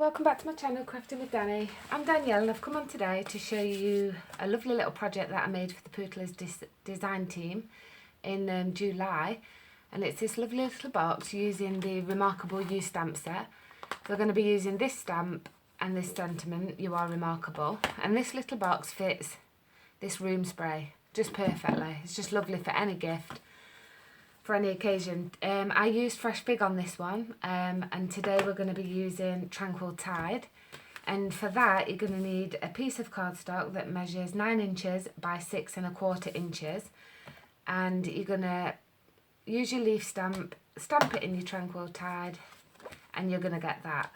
Welcome back to my channel, Crafting with Danny. I'm Danielle and I've come on today to show you a lovely little project that I made for the Pootlers design team in July, and it's this lovely little box using the Remarkable You stamp set. We're going to be using this stamp and this sentiment, "You are remarkable," and this little box fits this room spray just perfectly. It's just lovely for any gift, for any occasion. I used Fresh Fig on this one, and today we're going to be using Tranquil Tide, and for that you're going to need a piece of cardstock that measures 9 inches by 6 1/4 inches, and you're going to use your leaf stamp it in your Tranquil Tide, and you're going to get that,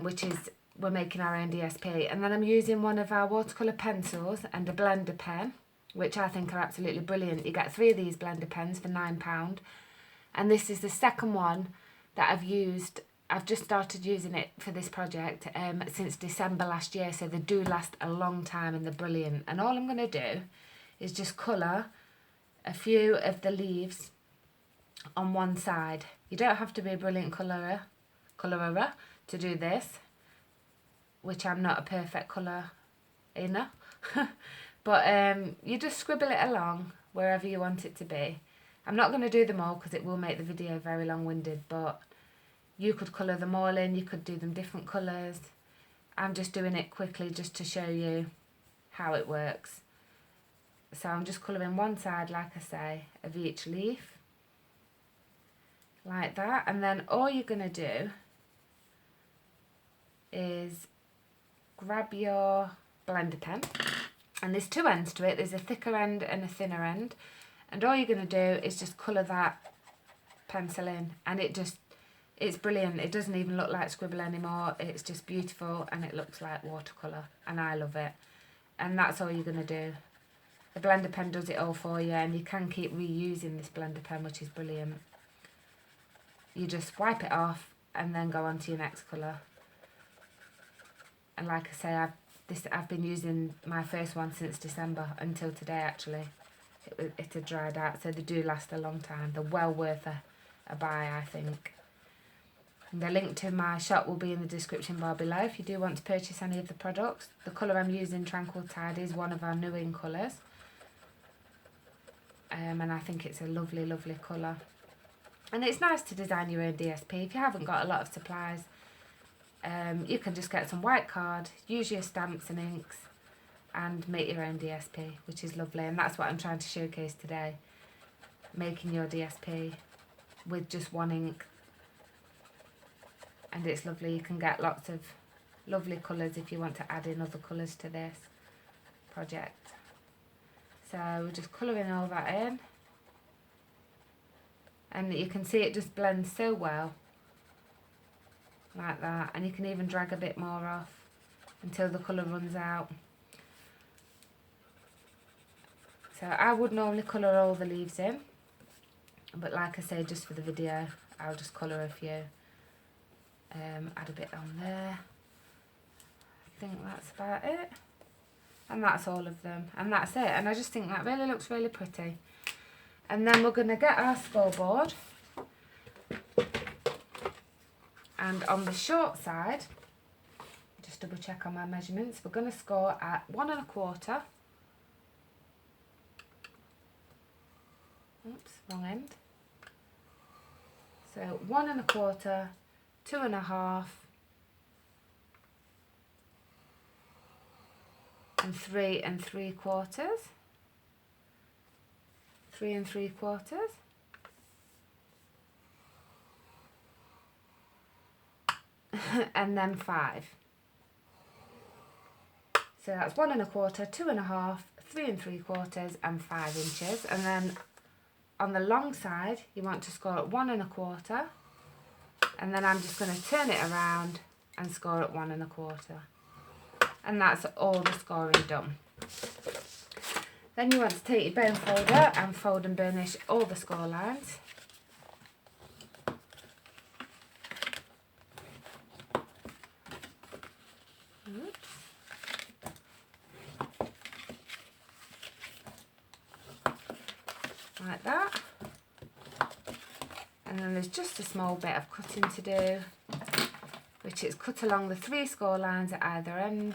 which is, we're making our own DSP. And then I'm using one of our watercolour pencils and a blender pen, which I think are absolutely brilliant. You get 3 of these blender pens for £9, and this is the second one that I've used. I've just started using it for this project since December last year, so they do last a long time and they're brilliant. And all I'm going to do is just colour a few of the leaves on one side. You don't have to be a brilliant colourer to do this, which I'm not a perfect colour-inner. But you just scribble it along wherever you want it to be. I'm not going to do them all because it will make the video very long-winded, but you could colour them all in, you could do them different colours. I'm just doing it quickly just to show you how it works. So I'm just colouring one side, like I say, of each leaf, like that. And then all you're going to do is grab your blender pen. And there's 2 ends to it. There's a thicker end and a thinner end. And all you're going to do is just colour that pencil in. And it's brilliant. It doesn't even look like scribble anymore. It's just beautiful and it looks like watercolour. And I love it. And that's all you're going to do. The blender pen does it all for you, and you can keep reusing this blender pen, which is brilliant. You just wipe it off and then go on to your next colour. And like I say, I've been using my first one since December until today. Actually, it had dried out, so they do last a long time. They're well worth a buy, I think. And the link to my shop will be in the description bar below if you do want to purchase any of the products. The colour I'm using, Tranquil Tide, is one of our new in colours, and I think it's a lovely, lovely colour. And it's nice to design your own DSP if you haven't got a lot of supplies. You can just get some white card, use your stamps and inks, and make your own DSP, which is lovely. And that's what I'm trying to showcase today, making your DSP with just one ink. And it's lovely. You can get lots of lovely colours if you want to add in other colours to this project. So we're just colouring all that in, and you can see it just blends so well, like that. And you can even drag a bit more off until the colour runs out. So I would normally colour all the leaves in, but like I say, just for the video I'll just colour a few. Add a bit on there. I think that's about it, and that's all of them, and that's it. And I just think that really looks really pretty. And then we're going to get our scoreboard, and on the short side, just double check on my measurements, we're going to score at 1 1/4. Oops, wrong end. So 1 1/4, 2 1/2, and 3 3/4. 3 3/4. And then 5. So that's 1 1/4, 2 1/2, 3 3/4, and 5 inches. And then on the long side, you want to score at 1 1/4, and then I'm just going to turn it around and score at 1 1/4. And that's all the scoring done. Then you want to take your bone folder and fold and burnish all the score lines. Oops. Like that. And then there's just a small bit of cutting to do. which is cut along the 3 score lines at either end,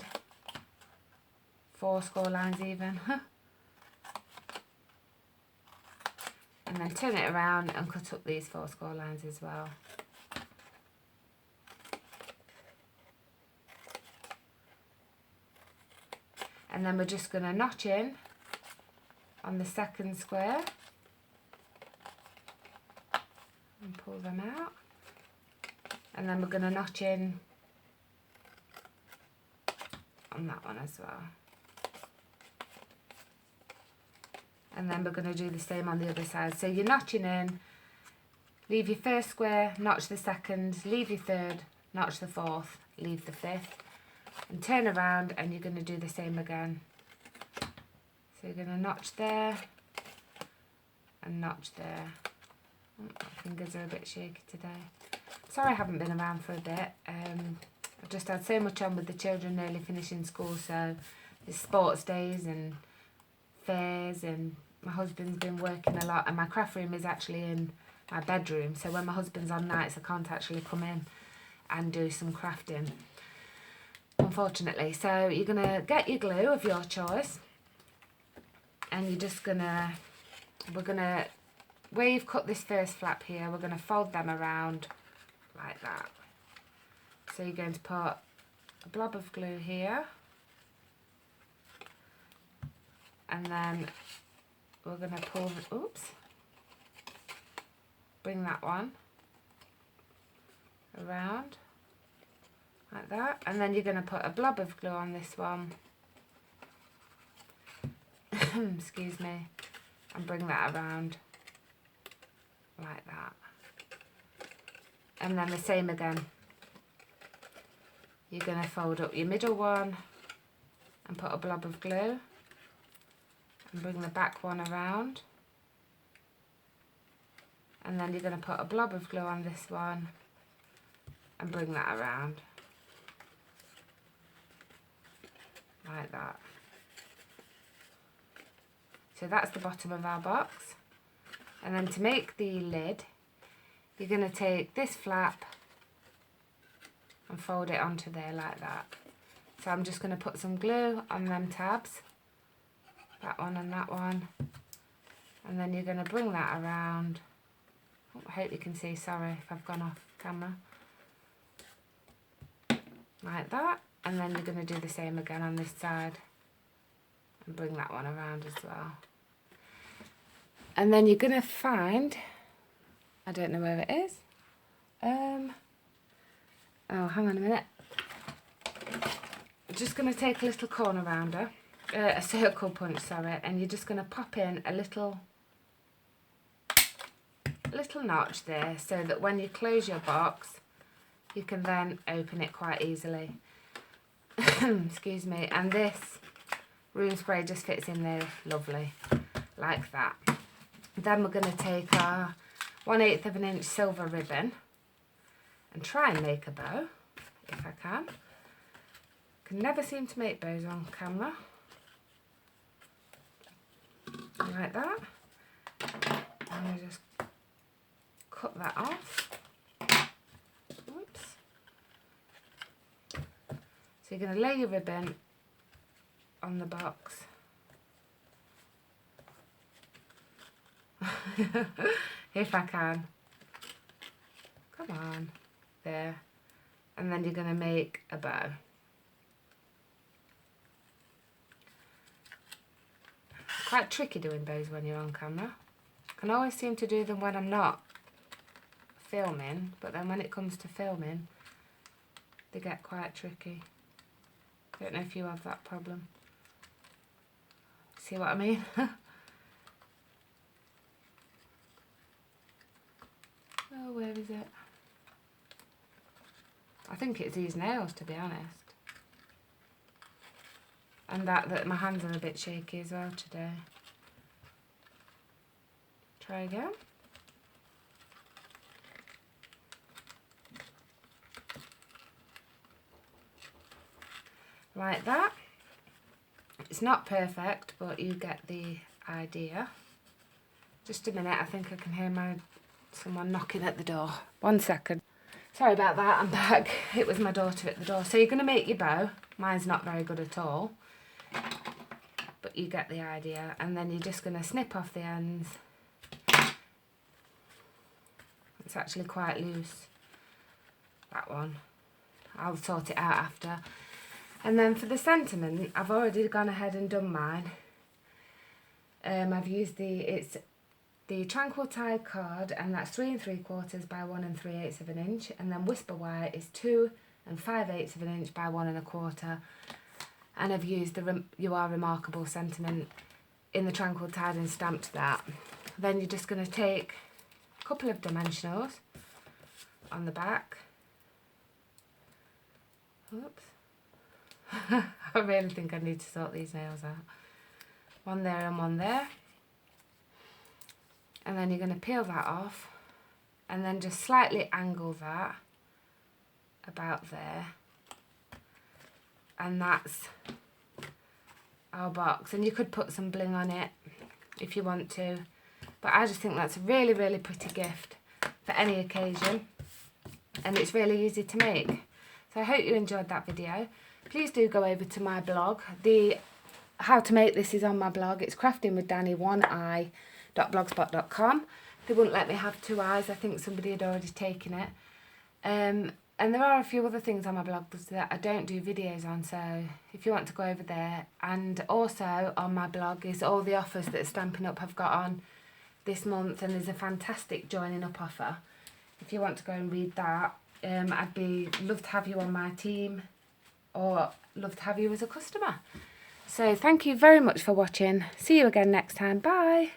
4 score lines even, and then turn it around and cut up these 4 score lines as well. And then we're just going to notch in on the second square and pull them out, and then we're going to notch in on that one as well, and then we're going to do the same on the other side. So you're notching in, leave your first square, notch the second, leave your third, notch the fourth, leave the fifth, and turn around, and you're going to do the same again. So you're going to notch there and notch there. Oh, my fingers are a bit shaky today. Sorry I haven't been around for a bit. I've just had so much on with the children nearly finishing school, so there's sports days and fairs, and my husband's been working a lot, and my craft room is actually in my bedroom, so when my husband's on nights I can't actually come in and do some crafting, unfortunately. So you're going to get your glue of your choice, and you're just going to, where you've cut this first flap here, we're going to fold them around like that. So you're going to put a blob of glue here, and then we're going to pull, bring that one around like that, and then you're going to put a blob of glue on this one, excuse me, and bring that around like that, and then the same again. You're going to fold up your middle one and put a blob of glue and bring the back one around, and then you're going to put a blob of glue on this one and bring that around like that. So that's the bottom of our box. And then to make the lid, you're going to take this flap and fold it onto there like that. So I'm just going to put some glue on them tabs, that one and that one, and then you're going to bring that around. Oh, I hope you can see, sorry if I've gone off camera, like that, and then you're going to do the same again on this side and bring that one around as well. And then you're going to find, I don't know where it is, oh, hang on a minute. I'm just going to take a little corner rounder, a circle punch, sorry, and you're just going to pop in a little notch there, so that when you close your box, you can then open it quite easily. Excuse me. And this room spray just fits in there lovely, like that. Then we're going to take our 1/8 of an inch silver ribbon and try and make a bow, if I can. Can never seem to make bows on camera. Like that. I'm going to just cut that off. Oops. So you're going to lay your ribbon on the box. If I can. Come on. There. And then you're going to make a bow. Quite tricky doing bows when you're on camera. I can always seem to do them when I'm not filming, but then when it comes to filming, they get quite tricky. Don't know if you have that problem. See what I mean? Oh, where is it? I think it's these nails, to be honest. And that my hands are a bit shaky as well today. Try again. Like that. It's not perfect, but you get the idea. Just a minute, I think I can hear someone knocking at the door. 1 second. Sorry about that, I'm back. It was my daughter at the door. So you're going to make your bow. Mine's not very good at all, but you get the idea. And then you're just going to snip off the ends. It's actually quite loose, that one. I'll sort it out after. And then for the sentiment, I've already gone ahead and done mine. I've used it's the Tranquil Tide card, and that's 3 3/4 by 1 3/8 of an inch, and then Whisper White is 2 5/8 of an inch by 1 1/4, and I've used the You Are Remarkable sentiment in the Tranquil Tide and stamped that. Then you're just going to take a couple of dimensionals on the back. Oops. I really think I need to sort these nails out. One there and one there. And then you're going to peel that off and then just slightly angle that about there. And that's our box. And you could put some bling on it if you want to. But I just think that's a really, really pretty gift for any occasion. And it's really easy to make. So I hope you enjoyed that video. Please do go over to my blog. The how to make this is on my blog. It's craftingwithdanny1i.blogspot.com. They wouldn't let me have 2 eyes. I think somebody had already taken it. And there are a few other things on my blog that I don't do videos on, so if you want to go over there. And also on my blog is all the offers that Stampin' Up have got on this month, and there's a fantastic joining up offer. If you want to go and read that, I'd love to have you on my team, or love to have you as a customer. So thank you very much for watching. See you again next time. Bye.